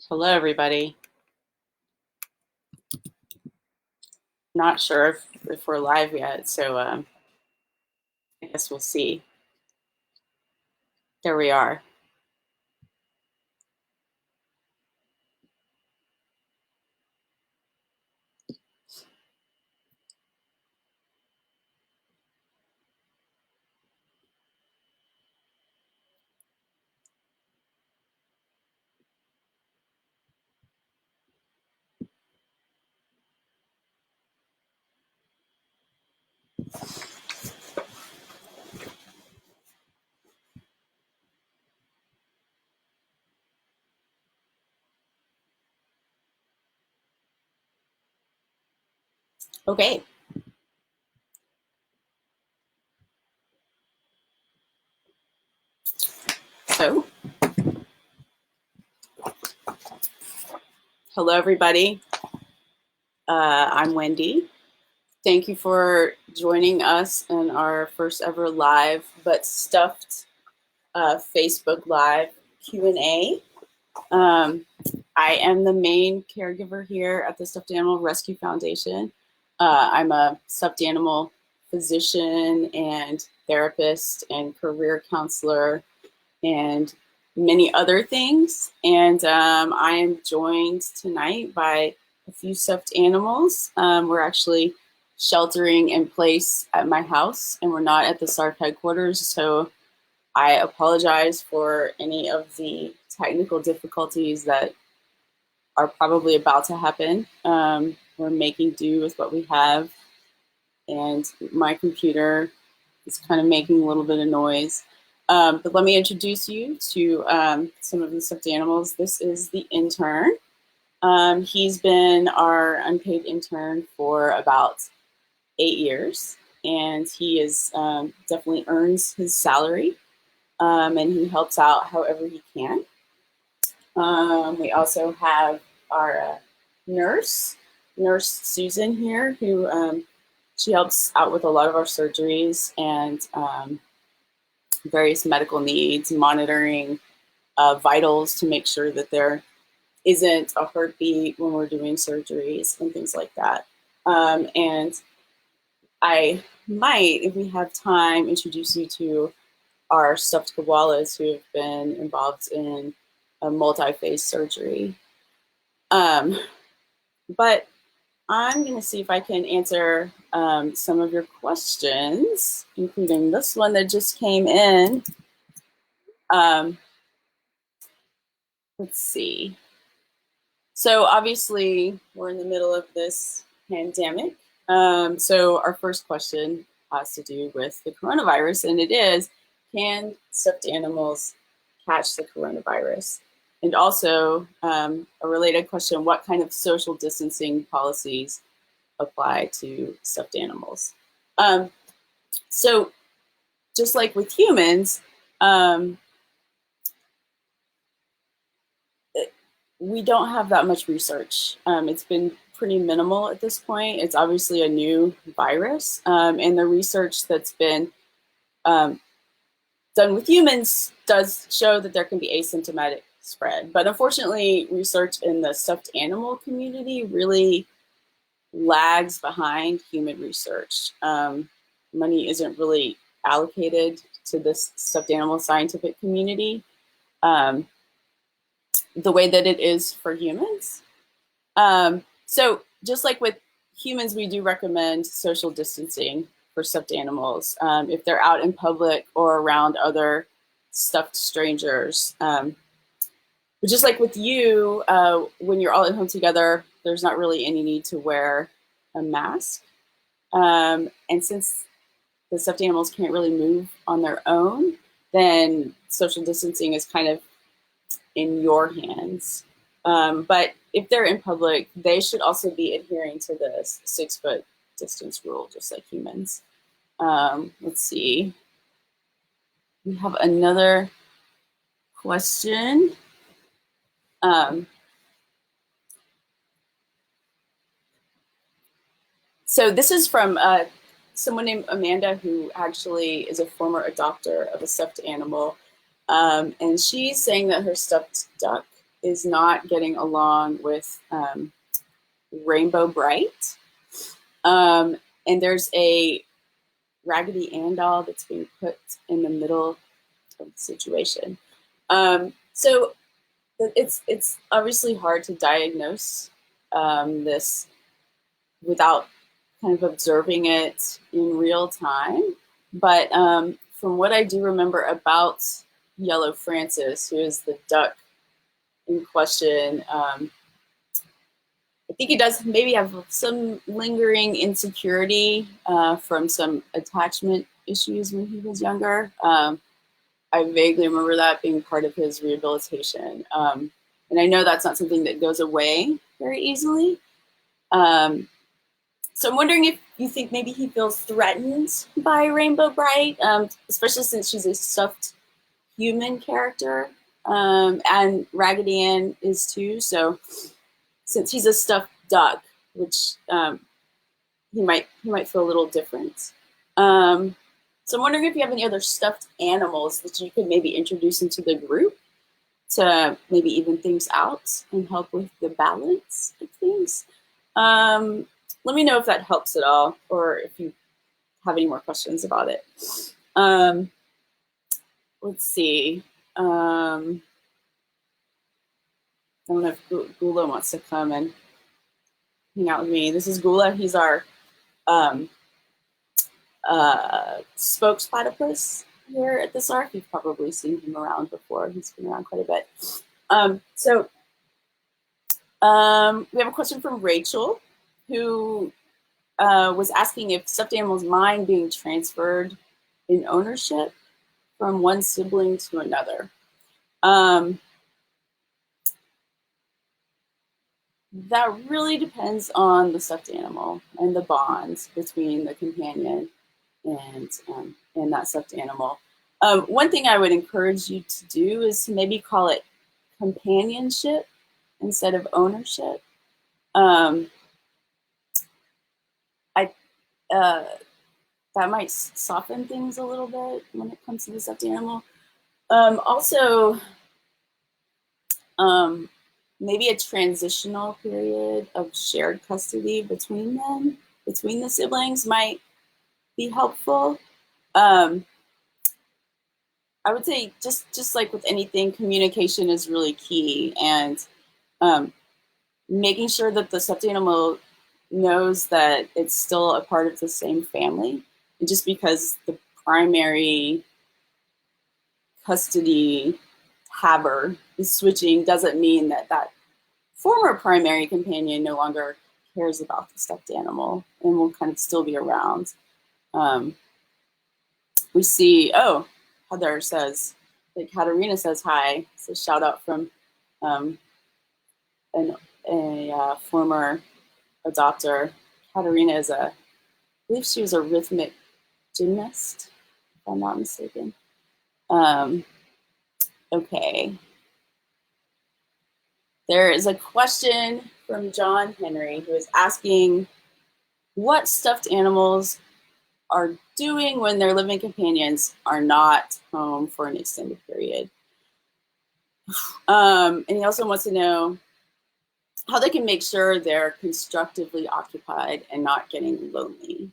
Hello, everybody. Not sure if we're live yet, so I guess we'll see. There we are. Okay. So, hello, everybody. I'm Wendy. Thank you for joining us in our first ever live but stuffed Facebook Live Q&A. I am the main caregiver here at the Stuffed Animal Rescue Foundation. I'm a stuffed animal physician and therapist and career counselor and many other things. And I am joined tonight by a few stuffed animals. We're actually sheltering in place at my house, and we're not at the SARF headquarters. So I apologize for any of the technical difficulties that are probably about to happen. We're making do with what we have, and my computer is kind of making a little bit of noise. But let me introduce you to some of the stuffed animals. This is the intern. He's been our unpaid intern for about 8 years, and he is definitely earns his salary, and he helps out however he can. We also have our nurse Susan here, who she helps out with a lot of our surgeries and various medical needs, monitoring vitals to make sure that there isn't a heartbeat when we're doing surgeries and things like that. And I might, if we have time, introduce you to our stuffed koalas who have been involved in a multi-phase surgery. But I'm going to see if I can answer some of your questions, including this one that just came in. Let's see. So obviously, we're in the middle of this pandemic. So our first question has to do with the coronavirus, and it is, can stuffed animals catch the coronavirus? And also, a related question, what kind of social distancing policies apply to stuffed animals? So just like with humans, we don't have that much research. It's been pretty minimal at this point. It's obviously a new virus, and the research that's been done with humans does show that there can be asymptomatic spread. But unfortunately, research in the stuffed animal community really lags behind human research. Money isn't really allocated to this stuffed animal scientific community the way that it is for humans. So just like with humans, we do recommend social distancing for stuffed animals if they're out in public or around other stuffed strangers. But just like with you, when you're all at home together, there's not really any need to wear a mask. And since the stuffed animals can't really move on their own, then social distancing is kind of in your hands. But if they're in public, they should also be adhering to the 6-foot distance rule, just like humans. Let's see. We have another question. So this is from someone named Amanda, who actually is a former adopter of a stuffed animal. And she's saying that her stuffed duck is not getting along with Rainbow Bright. And there's a Raggedy Ann doll that's being put in the middle of the situation. So it's obviously hard to diagnose this without kind of observing it in real time. But from what I do remember about Yellow Francis, who is the duck in question, I think he does maybe have some lingering insecurity from some attachment issues when he was younger. I vaguely remember that being part of his rehabilitation. And I know that's not something that goes away very easily. So I'm wondering if you think maybe he feels threatened by Rainbow Bright, especially since she's a stuffed human character, and Raggedy Ann is too. So since he's a stuffed duck, which he might feel a little different. So I'm wondering if you have any other stuffed animals that you could maybe introduce into the group to maybe even things out and help with the balance of things. Let me know if that helps at all, or if you have any more questions about it. Let's see. I don't know if Gula wants to come and hang out with me. This is Gula. He's our spokes platypus here at the SARF. You've probably seen him around before. He's been around quite a bit. We have a question from Rachel, who was asking if stuffed animals mind being transferred in ownership from one sibling to another. That really depends on the stuffed animal and the bonds between the companion and that stuffed animal. One thing I would encourage you to do is to maybe call it companionship instead of ownership. That might soften things a little bit when it comes to the stuffed animal. Also, maybe a transitional period of shared custody between them, between the siblings, might be helpful. I would say just like with anything, communication is really key, and making sure that the stuffed animal knows that it's still a part of the same family. And just because the primary custody haver is switching doesn't mean that that former primary companion no longer cares about the stuffed animal and will kind of still be around. We see, oh, Heather says, like Katerina says hi. It's a shout out from a former adopter. Katerina is I believe she was a rhythmic gymnast, if I'm not mistaken. Okay. There is a question from John Henry who is asking what stuffed animals are doing when their living companions are not home for an extended period. And he also wants to know how they can make sure they're constructively occupied and not getting lonely.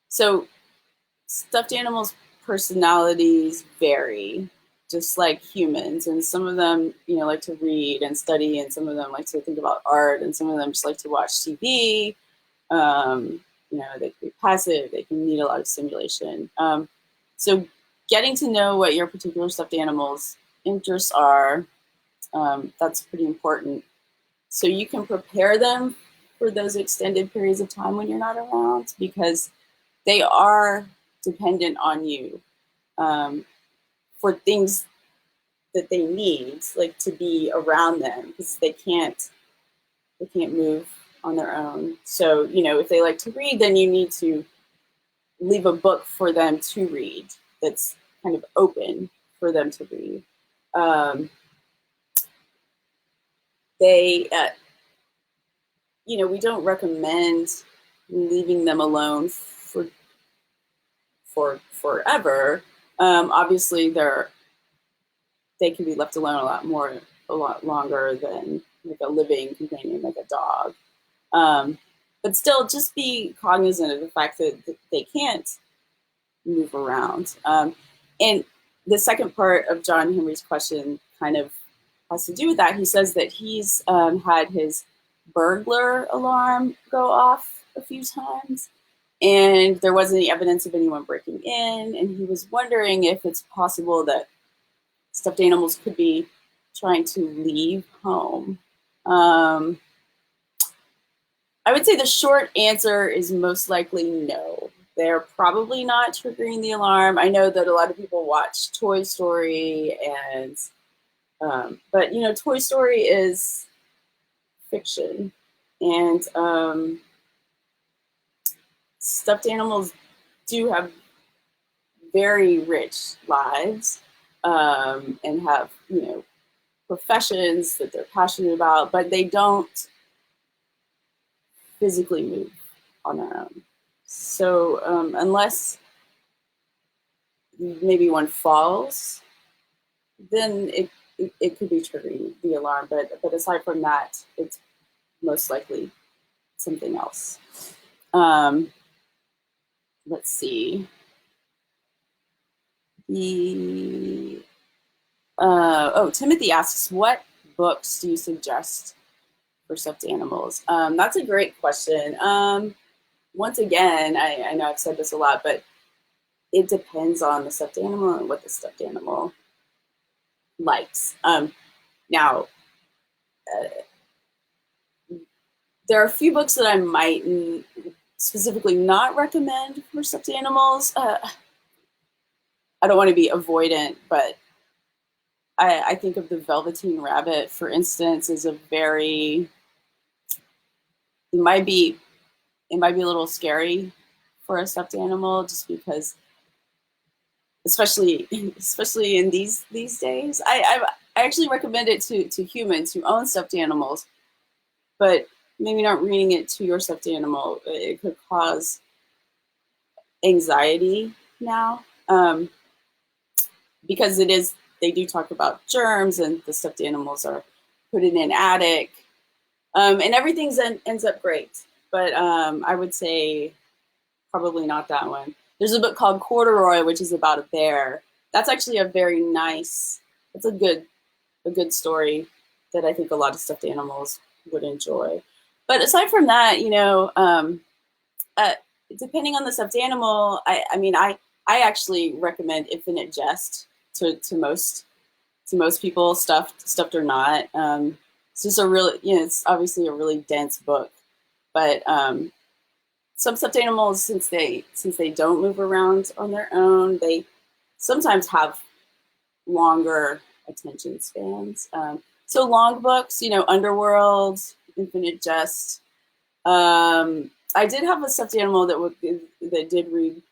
So stuffed animals' personalities vary, just like humans. And some of them, like to read and study, and some of them like to think about art, and some of them just like to watch TV. They can be passive, they can need a lot of stimulation. So getting to know what your particular stuffed animal's interests are, that's pretty important. So you can prepare them for those extended periods of time when you're not around, because they are dependent on you for things that they need, like to be around them, because they can't move on their own. So, if they like to read, then you need to leave a book for them to read that's kind of open for them to read. We don't recommend leaving them alone for forever. Obviously, they can be left alone a lot longer than like a living companion, like a dog. Um, but still, just be cognizant of the fact that they can't move around. And the second part of John Henry's question kind of has to do with that. He says that he's had his burglar alarm go off a few times, and there wasn't any evidence of anyone breaking in. And he was wondering if it's possible that stuffed animals could be trying to leave home. Um, I would say the short answer is most likely no. They're probably not triggering the alarm. I know that a lot of people watch Toy Story, and but you know, Toy Story is fiction, and stuffed animals do have very rich lives, and have, you know, professions that they're passionate about, but they don't physically move on their own. So unless maybe one falls, then it could be triggering the alarm. But aside from that, it's most likely something else. Um, let's see. The Timothy asks, what books do you suggest for stuffed animals? That's a great question. Once again, I know I've said this a lot, but it depends on the stuffed animal and what the stuffed animal likes. Now, there are a few books that I might specifically not recommend for stuffed animals. I don't want to be avoidant, but I think of the Velveteen Rabbit, for instance, as a very, it might be a little scary for a stuffed animal, just because, especially in these days. I actually recommend it to humans who own stuffed animals, but maybe not reading it to your stuffed animal. It could cause anxiety now, because they do talk about germs, and the stuffed animals are put in an attic, and everything ends up great. But I would say probably not that one. There's a book called Corduroy, which is about a bear. That's actually a very nice. It's a good story that I think a lot of stuffed animals would enjoy. But aside from that, you know, uh, depending on the stuffed animal, I mean, I actually recommend Infinite Jest to most people, stuffed or not. It's just a really, you know, it's obviously a really dense book, but some stuffed animals, since they don't move around on their own, they sometimes have longer attention spans. So long books, you know, Underworld, Infinite Jest. I did have a stuffed animal that did read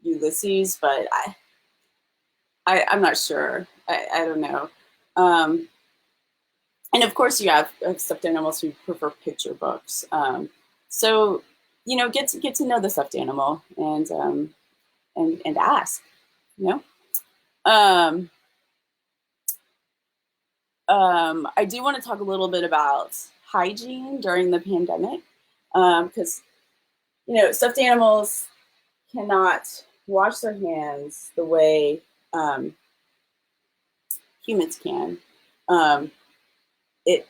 Ulysses, but I'm not sure. I don't know. Um, and of course, you have stuffed animals who prefer picture books. So you know, get to know the stuffed animal, and ask. You know. Um, I do want to talk a little bit about hygiene during the pandemic, because you know, stuffed animals cannot wash their hands the way um, humans can. Um, it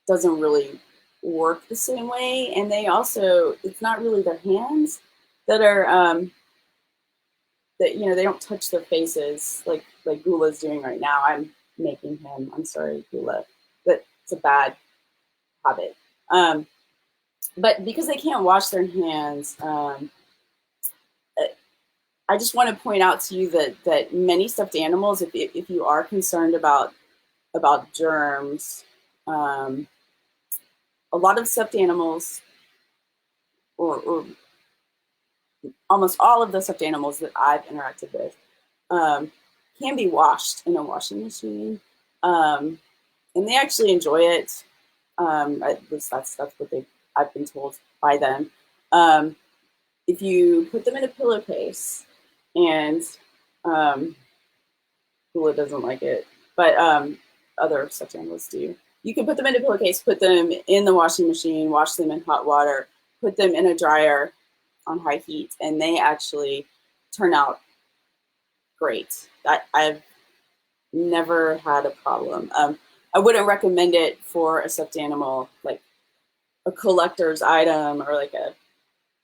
doesn't really work the same way, and it's not really their hands that are that, you know, they don't touch their faces like Gula's doing right now. I'm making him. I'm sorry, Gula. That's a bad habit. But because they can't wash their hands, I just want to point out to you that many stuffed animals, if you are concerned about germs, a lot of stuffed animals, or almost all of the stuffed animals that I've interacted with, um, can be washed in a washing machine, and they actually enjoy it. At least that's what I've been told by them. If you put them in a pillowcase and Hula doesn't like it, but other stuffed animals do. You can put them in a pillowcase, put them in the washing machine, wash them in hot water, put them in a dryer on high heat, and they actually turn out great. I've never had a problem. I wouldn't recommend it for a stuffed animal, like a collector's item or like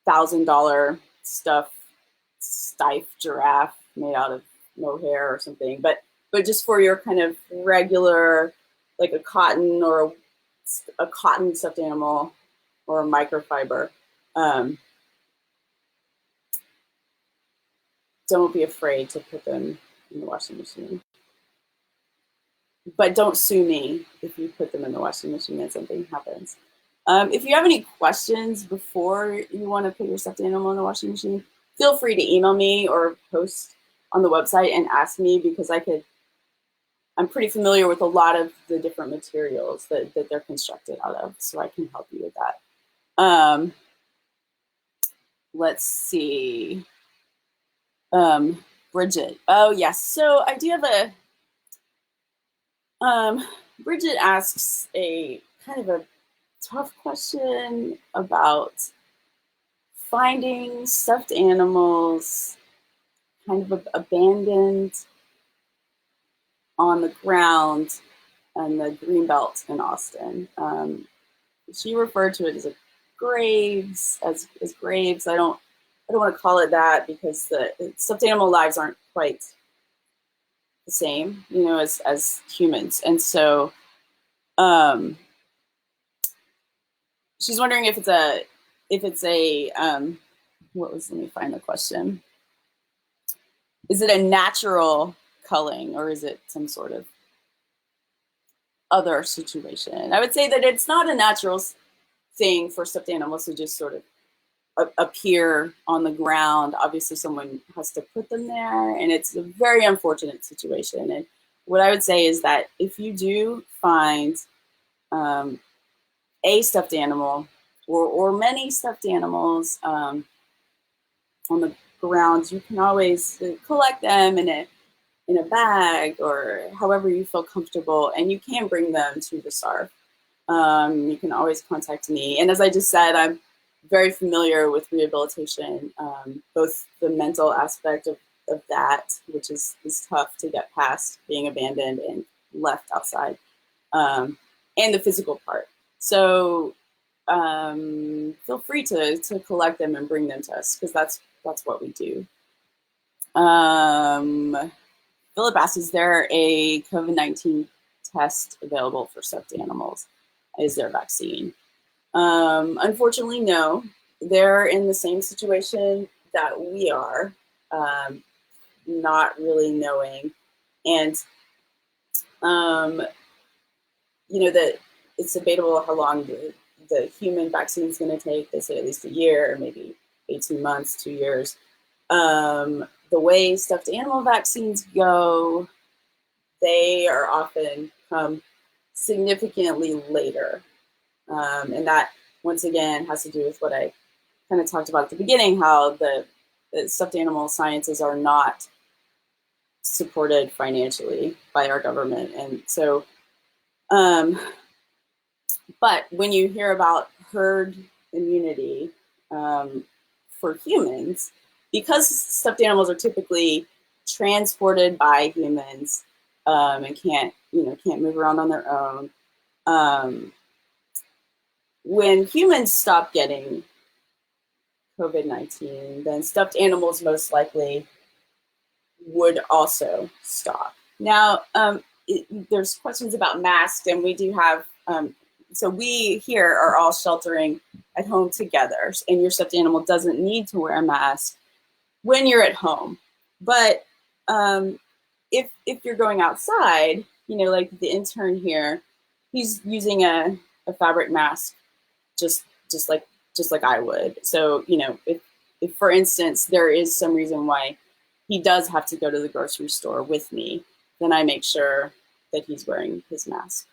$1,000 stuffed stiff giraffe made out of mohair or something. But just for your kind of regular, like a cotton or a cotton stuffed animal or a microfiber, don't be afraid to put them in the washing machine. But don't sue me if you put them in the washing machine and something happens. If you have any questions before you want to put your stuffed animal in the washing machine, feel free to email me or post on the website and ask me, because I'm pretty familiar with a lot of the different materials that they're constructed out of, so I can help you with that. Let's see. Bridget. Oh, yes. So I do have Bridget asks a kind of a tough question about finding stuffed animals kind of abandoned on the ground in the Greenbelt in Austin. She referred to it as graves, as graves. I don't want to call it that, because the stuffed animal lives aren't quite the same, as humans. And so she's wondering if it's a let me find the question. Is it a natural culling, or is it some sort of other situation? I would say that it's not a natural thing for stuffed animals to just sort of appear on the ground. Obviously, someone has to put them there, and it's a very unfortunate situation. And what I would say is that if you do find a stuffed animal or many stuffed animals on the ground, you can always collect them in a bag or however you feel comfortable, and you can bring them to the SARF. You can always contact me. And as I just said, I'm very familiar with rehabilitation, both the mental aspect of that, which is tough to get past being abandoned and left outside, and the physical part. So feel free to collect them and bring them to us, because that's what we do. Philip asks, is there a COVID-19 test available for stuffed animals? Is there a vaccine? Unfortunately, no. They're in the same situation that we are, not really knowing. And, that it's debatable how long the human vaccine is going to take. They say at least a year, or maybe 18 months, 2 years. The way stuffed animal vaccines go, they are often come significantly later. And that, once again, has to do with what I kind of talked about at the beginning, how the stuffed animal sciences are not supported financially by our government. And so, but when you hear about herd immunity for humans, because stuffed animals are typically transported by humans and can't move around on their own, when humans stop getting COVID-19, then stuffed animals most likely would also stop. Now, there's questions about masks, and we do have, so we here are all sheltering at home together, and your stuffed animal doesn't need to wear a mask when you're at home. But if you're going outside, like the intern here, he's using a fabric mask just like I would. So, if for instance, there is some reason why he does have to go to the grocery store with me, then I make sure that he's wearing his mask.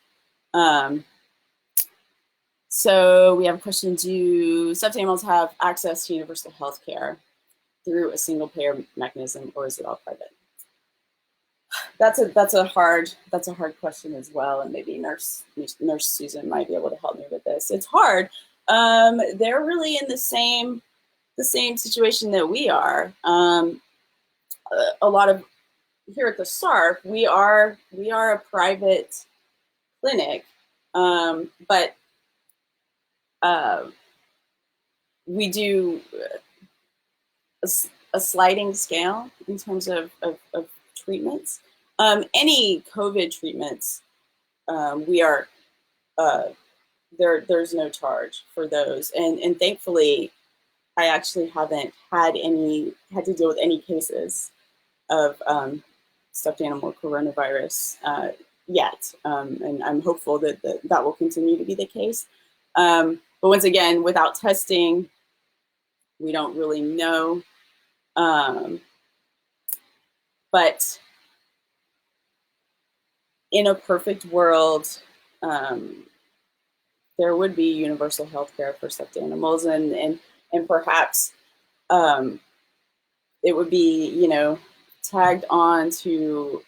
So we have a question: do stuffed animals have access to universal health care through a single payer mechanism, or is it all private? that's a hard question as well, and maybe Nurse Susan might be able to help me with this. It's hard. They're really in the same situation that we are. A lot of here at the SARF, we are a private clinic, but uh, we do a, a sliding scale in terms of treatments. Any COVID treatments, we are there's no charge for those, and thankfully, I actually haven't had to deal with any cases of stuffed animal coronavirus yet, and I'm hopeful that will continue to be the case. But once again, without testing, we don't really know. Um, but in a perfect world, um, there would be universal health care for stuffed animals, and perhaps um, it would be, tagged on to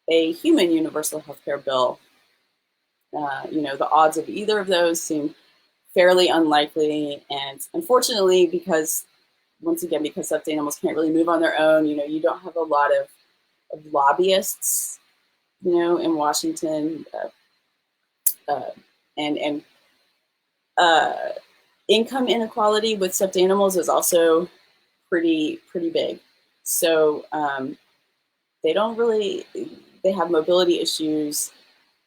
a human universal health care bill. The odds of either of those seem fairly unlikely, and unfortunately, because once again, because stuffed animals can't really move on their own, you don't have a lot of lobbyists, in Washington, uh, and uh, income inequality with stuffed animals is also pretty big. So they don't really they have mobility issues,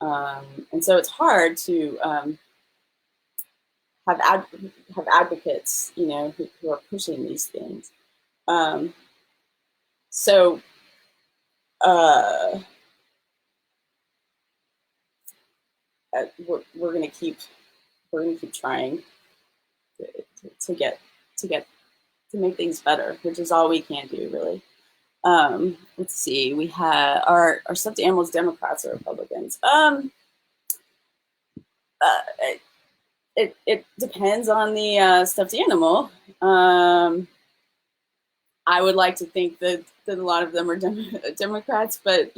and so it's hard to have have advocates, who are pushing these things. Um, so uh, we're gonna keep trying to get to get to make things better, which is all we can do, really. Let's see. We have our stuffed animals Democrats or Republicans. It depends on the stuffed animal. I would like to think that a lot of them are Democrats, but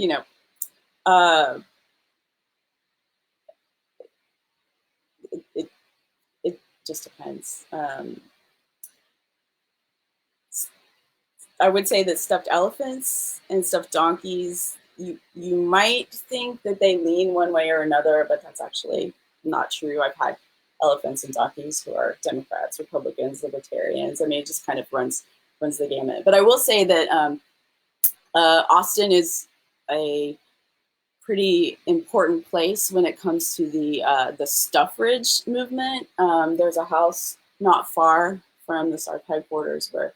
uh, it it just depends. I would say that stuffed elephants and stuffed donkeys, you might think that they lean one way or another, but that's actually not true. I've had elephants and donkeys who are Democrats, Republicans, Libertarians. I mean, it just kind of runs the gamut. But I will say that Austin is a pretty important place when it comes to the suffrage movement. There's a house not far from the SARF headquarters where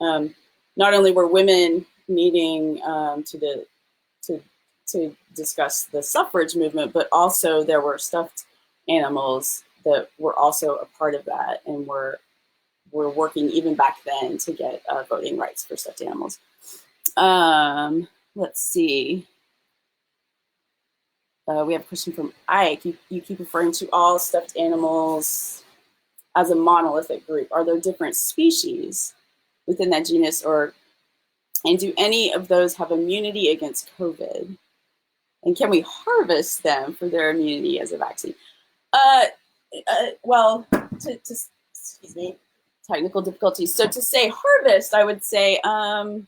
um, not only were women meeting to to discuss the suffrage movement, but also there were stuffed animals that were also a part of that, and were working even back then to get voting rights for stuffed animals. Let's see. We have a question from Ike. You keep referring to all stuffed animals as a monolithic group. Are there different species within that genus, and do any of those have immunity against COVID? And can we harvest them for their immunity as a vaccine? Uh, well, excuse me, technical difficulties. So to say harvest, I would say I'm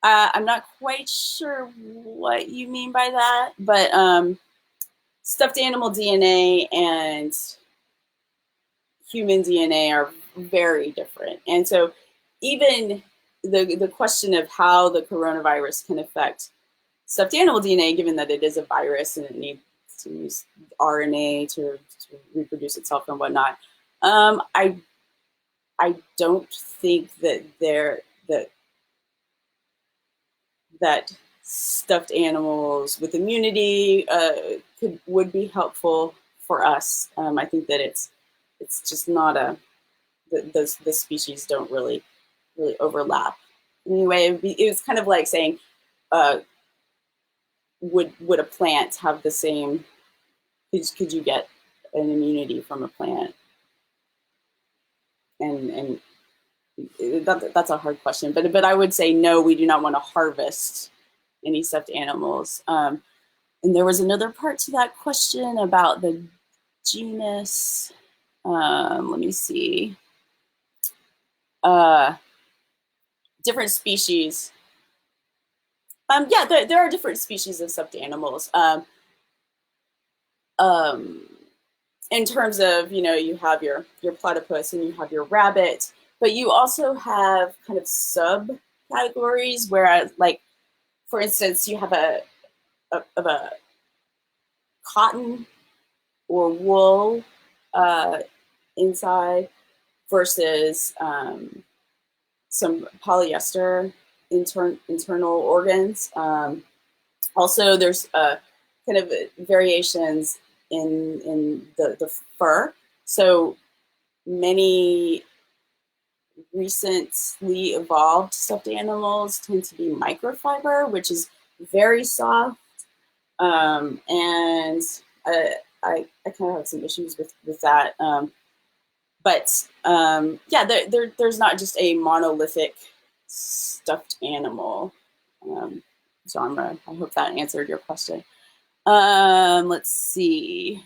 not quite sure what you mean by that, but stuffed animal DNA and human DNA are very different. And so even the question of how the coronavirus can affect stuffed animal DNA, given that it is a virus and it needs to use RNA to reproduce itself and whatnot, I don't think that stuffed animals with immunity would be helpful for us. I think that it's just not the species don't really overlap. Anyway, it was kind of like saying, uh, would a plant have the same? Could you get an immunity from a plant? And that's a hard question. But I would say no. We do not want to harvest any stuffed animals. And there was another part to that question about the genus. Let me see. Different species. Yeah, there are different species of stuffed animals. Um, in terms of, you have your platypus and you have your rabbit, but you also have kind of subcategories. Whereas, like, for instance, you have a cotton or wool uh, inside versus some polyester internal organs. Also, there's kind of variations in the fur. So many recently evolved stuffed animals tend to be microfiber, which is very soft. And I kind of have some issues with that. But yeah, there's not just a monolithic stuffed animal genre. I hope that answered your question. Let's see.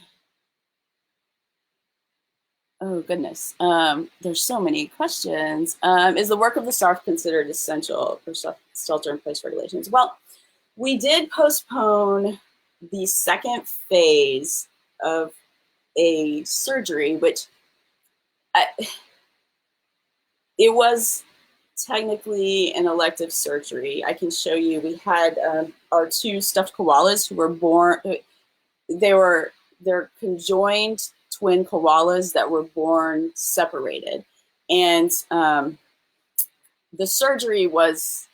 Oh goodness, there's so many questions. Is the work of the SARF considered essential for shelter-in-place regulations? Well, we did postpone the second phase of a surgery, which I, it was technically an elective surgery. I can show you. We had our two stuffed koalas who were born. They're conjoined twin koalas that were born separated, and the surgery was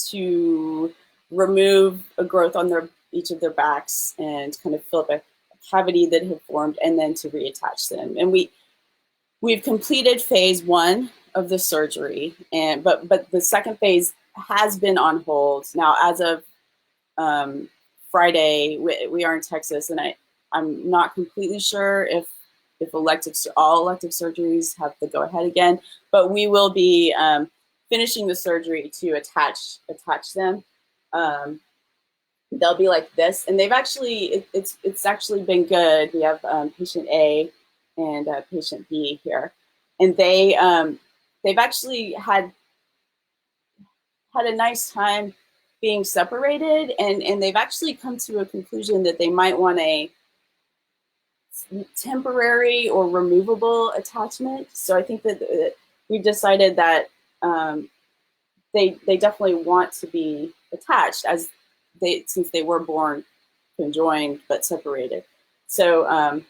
to remove a growth on each of their backs and kind of fill up a cavity that had formed, and then to reattach them. And we've completed phase one of the surgery, but the second phase has been on hold now as of Friday. We are in Texas, and I'm not completely sure if all elective surgeries have the go ahead again, but we will be finishing the surgery to attach them. They'll be like this, and they've actually it's actually been good. We have patient A and patient B here, and they've actually had a nice time being separated, and they've actually come to a conclusion that they might want a temporary or removable attachment. So I think that we've decided that they definitely want to be attached, since they were born conjoined but separated. So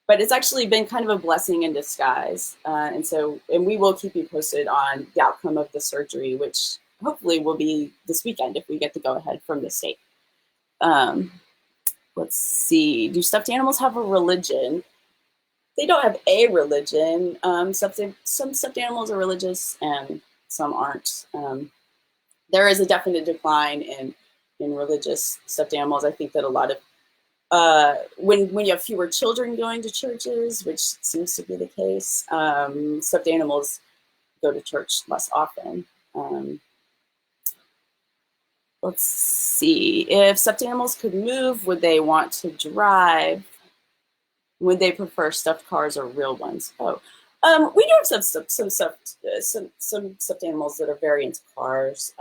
but it's actually been kind of a blessing in disguise. And we will keep you posted on the outcome of the surgery, which hopefully will be this weekend if we get the go ahead from the state. Let's see. Do stuffed animals have a religion? They don't have a religion. Some stuffed animals are religious and some aren't. There is a definite decline in religious stuffed animals. I think that a lot of when you have fewer children going to churches, which seems to be the case, stuffed animals go to church less often. Let's see. If stuffed animals could move, would they want to drive? Would they prefer stuffed cars or real ones? Oh, we do have some stuffed animals that are very into cars.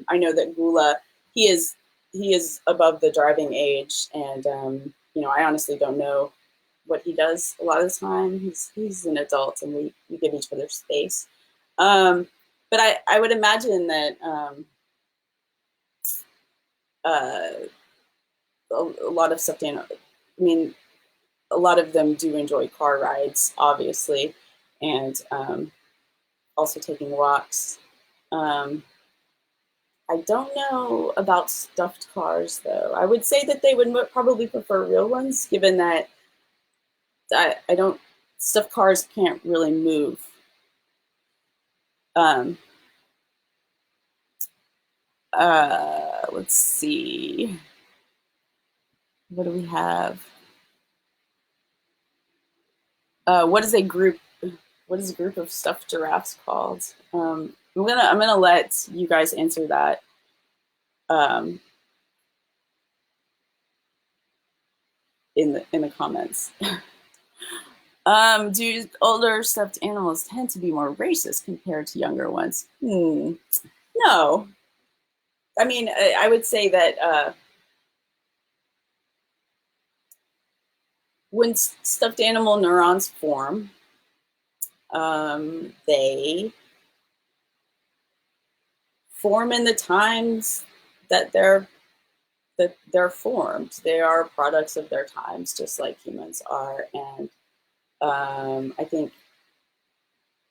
I know that Gula, he is above the driving age, and I honestly don't know what he does a lot of the time. He's an adult, and we give each other space. But I would imagine that a lot of stuffed animals. I mean, a lot of them do enjoy car rides, obviously, and also taking walks. I don't know about stuffed cars, though. I would say that they would probably prefer real ones, given that I don't stuffed cars can't really move. Let's see. What do we have? What is a group of stuffed giraffes called? I'm gonna let you guys answer that. um, in the comments. Do older stuffed animals tend to be more racist compared to younger ones? No. I mean, I would say that when stuffed animal neurons form, they form in the times that they're formed. They are products of their times, just like humans are. And I think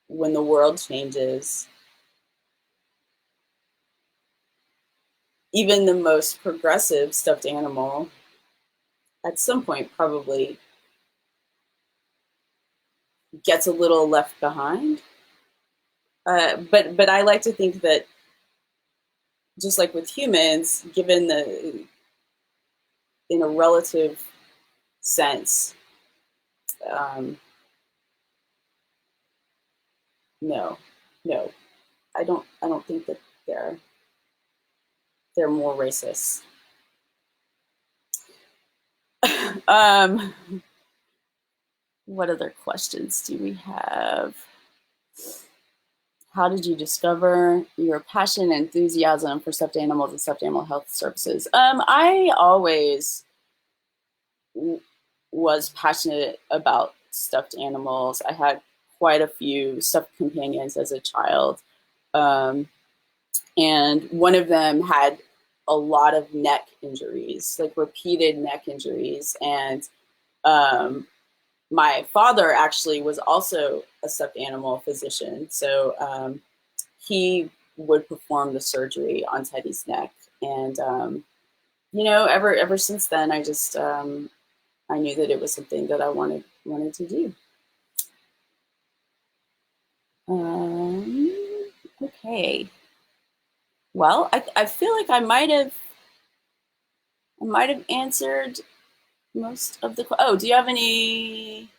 when the world changes, even the most progressive stuffed animal at some point probably gets a little left behind. But I like to think that just like with humans, given the in a relative sense, um, no, no, I don't think that they're more racist. um, what other questions do we have? How did you discover your passion and enthusiasm for stuffed animals and stuffed animal health services? I always was passionate about stuffed animals. I had quite a few stuffed companions as a child. Um, and one of them had a lot of neck injuries, like repeated neck injuries. And um, my father actually was also a stuffed animal physician. So he would perform the surgery on Teddy's neck. And, ever since then, I knew that it was something that I wanted to do. Okay. Well, I feel like I might have answered most of the. Oh, do you have any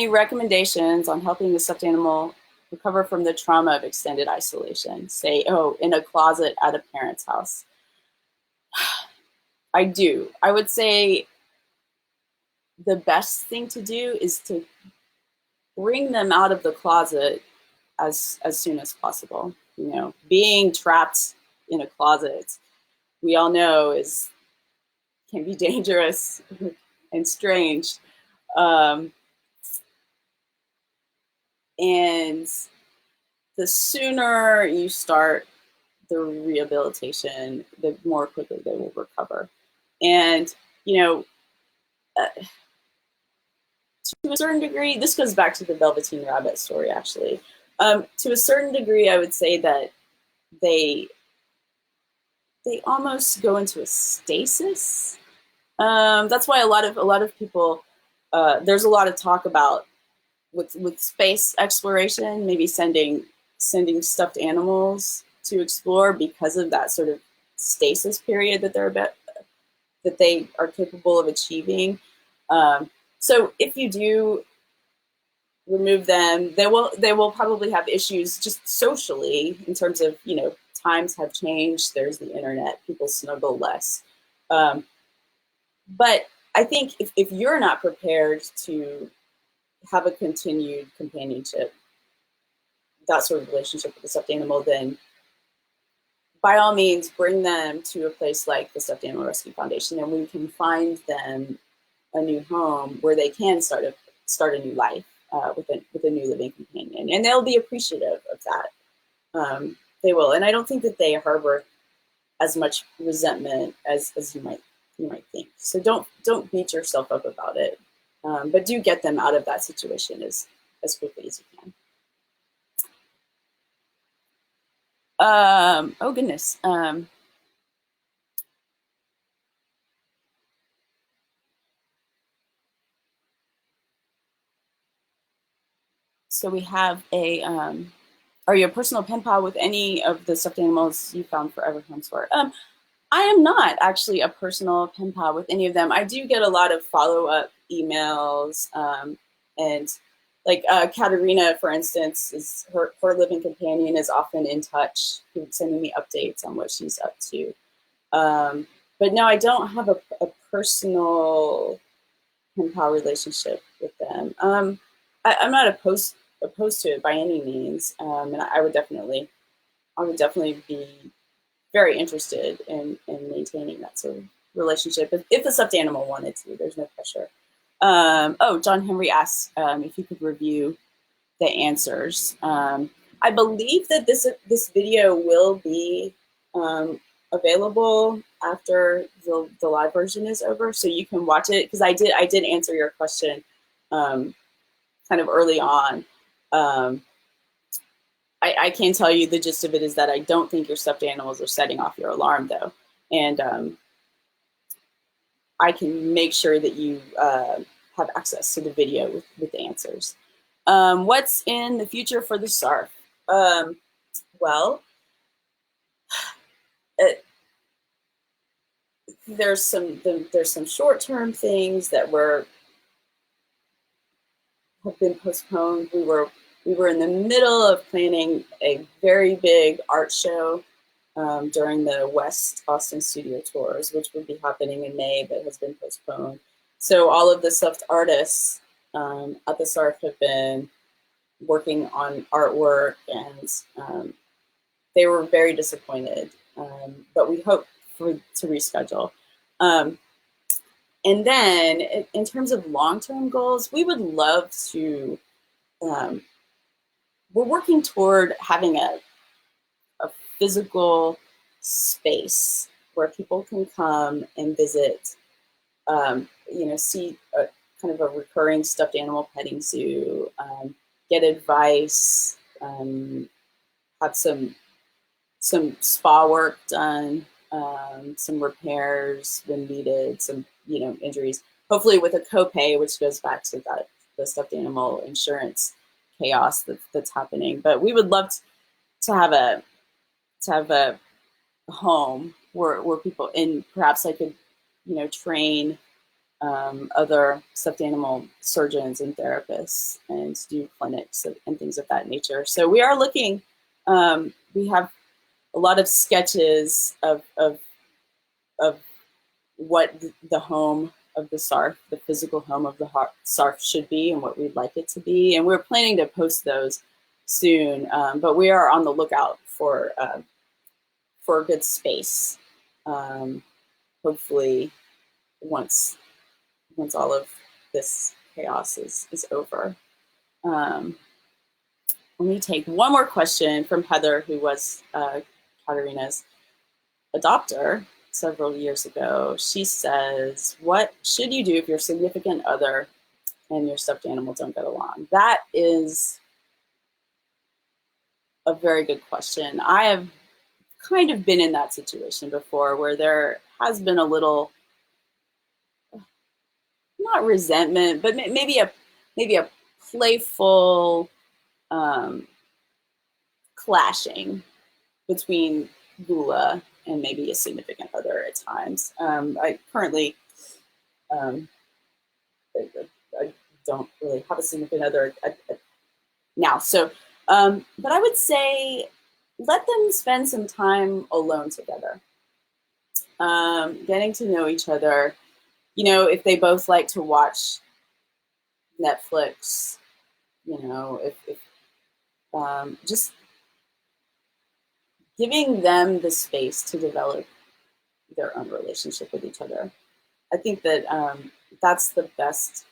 recommendations on helping the stuffed animal recover from the trauma of extended isolation? Say, in a closet at a parent's house. I do. I would say the best thing to do is to bring them out of the closet as soon as possible. Being trapped in a closet, we all know, is can be dangerous and strange. Um, and the sooner you start the rehabilitation, the more quickly they will recover. And you know, uh, to a certain degree, this goes back to the Velveteen Rabbit story, actually. To a certain degree, I would say that they they almost go into a stasis. That's why a lot of people, there's a lot of talk about with space exploration, maybe sending stuffed animals to explore because of that sort of stasis period that they are capable of achieving. So if you do remove them, they will probably have issues just socially in terms of times have changed. There's the internet, people snuggle less. Um, but I think if you're not prepared to have a continued companionship, that sort of relationship with the stuffed animal, then by all means bring them to a place like the Stuffed Animal Rescue Foundation, and we can find them a new home where they can start a new life with a new living companion, and they'll be appreciative of that. They will, and I don't think that they harbor as much resentment as you might think. So don't beat yourself up about it, but do get them out of that situation as quickly as you can. Oh goodness. So we have are you a personal pen pal with any of the stuffed animals you found forever homes for? I am not actually a personal pen pal with any of them. I do get a lot of follow up emails, and like Katerina, for instance, is her living companion is often in touch, sending me updates on what she's up to. But no, I don't have a personal pen pal relationship with them. I'm not opposed to it by any means, and I would definitely be very interested in maintaining that sort of relationship if the stuffed animal wanted to. There's no pressure. Oh, John Henry asks if you could review the answers. I believe that this video will be available after the live version is over, so you can watch it, because I did answer your question kind of early on. I can tell you the gist of it is that I don't think your stuffed animals are setting off your alarm, though, and I can make sure that you have access to the video with the answers. What's in the future for the SARF? Well, it, there's some short-term things that have been postponed. We were in the middle of planning a very big art show during the West Austin studio tours, which would be happening in May, but has been postponed. So all of the stuffed artists at the SARF have been working on artwork, and they were very disappointed. But we hope to reschedule. And then in terms of long-term goals, we would love to, we're working toward having a physical space where people can come and visit, see a kind of a recurring stuffed animal petting zoo, get advice, have some spa work done, some repairs when needed, some injuries. Hopefully with a copay, which goes back to the stuffed animal insurance chaos that's happening. But we would love to have a home where people, and perhaps I could train other stuffed animal surgeons and therapists and do clinics and things of that nature. So we are looking. We have a lot of sketches of what the home of the SARF, the physical home of the SARF should be, and what we'd like it to be. And we're planning to post those soon, but we are on the lookout for a good space. Hopefully, once all of this chaos is over. Let me take one more question from Heather, who was Katerina's adopter several years ago. She says, what should you do if your significant other and your stuffed animal don't get along? That is a very good question. I have kind of been in that situation before, where there has been a little, not resentment, but maybe a playful clashing between Gula and maybe a significant other at times. I currently, I don't really have a significant other now. So, but I would say let them spend some time alone together, getting to know each other. If they both like to watch Netflix, if just giving them the space to develop their own relationship with each other. I think that that's the best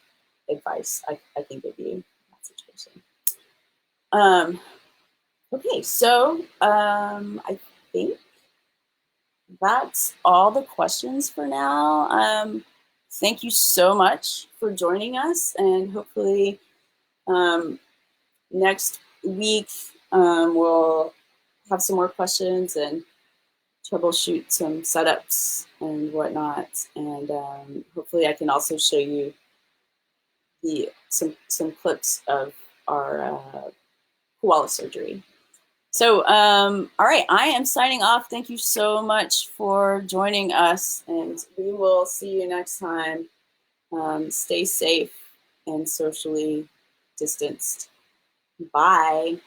advice I can give you in that situation. Okay, so I think that's all the questions for now. Thank you so much for joining us, and hopefully next week we'll have some more questions and troubleshoot some setups and whatnot. And hopefully I can also show you some clips of our koala surgery. So, all right, I am signing off. Thank you so much for joining us, and we will see you next time. Stay safe and socially distanced. Bye.